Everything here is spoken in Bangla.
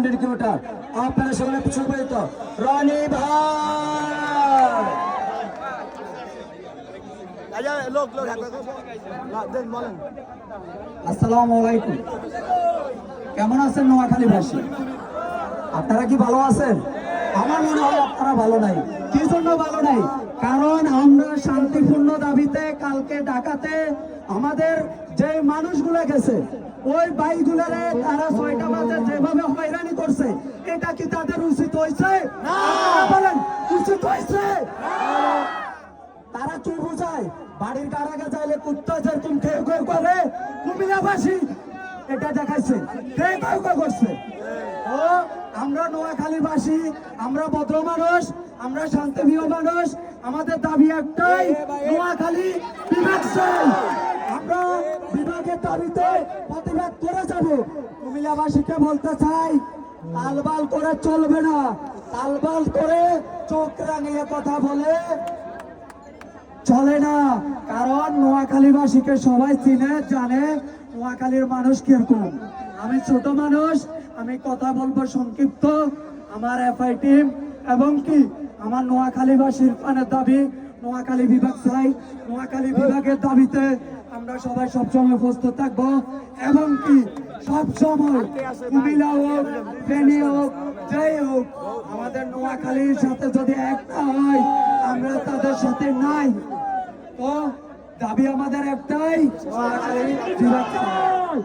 কিলোমিটার আপনারা সেখানে পিছু পরিত রনি ভাই আসসালামু আলাইকুম। কেমন আছেন নোয়াখালীবাসী? আপনারা কি ভালো আছেন? আমার মনে হয় আপনারা ভালো নাই। কি জন্য ভালো নাই? কারণ আমরা শান্তিপূর্ণ দাবিতে কালকে ঢাকাতে আমাদের যে মানুষগুলো গেছে ওই বাইকগুলারে তারা ৬টা বাজে যেভাবে হয়রানি করছে, এটা কি তাদের উচিত হয়েছে? বলেন উচিত হয়েছে? তারা কি বোঝায়? বাড়ির কারাগে চাইলে কুত্তা যেরকম কেউ কেউ করে কুমিল্লাবাসী এটা দেখাইছে, কেউ কেউ করছে। ও আমরা নোয়াখালীবাসী, আমরা ভদ্র মানুষ, আমরা শান্তিপ্রিয় মানুষ। আমাদের দাবি একটাই, নোয়াখালী বিভাগ চাই। আমরা বিভাগের দাবিতে প্রতিবাদ করে যাব। কুমিল্লাবাসীকে বলতে চাই, তালবাল করে চলবে না। তালবাল করে চোখ রাঙিয়ে কথা বলে চলে না। কারণ নোয়াখালীবাসীকে সবাই চিনে জানে নোয়াখালীর মানুষ কিরকম। আমি ছোট মানুষ, আমি কথা বলবো সংক্ষিপ্ত। আমার এফআই টিম এবং কি আমার নোয়াখালীবাসীর প্রাণের দাবি নোয়াখালী বিভাগ চাই। নোয়াখালী বিভাগের দাবিতে আমরা সবাই সবসময় প্রস্তুত থাকবো এবং কি সবসময় কুমিল্লা হোক, ফেনী হোক, যাই হোক, আমাদের নোয়াখালীর সাথে যদি একটা হয় আমরা তাদের সাথে নাই। তো দাবি আমাদের একটাই, নোয়াখালী বিভাগ চাই।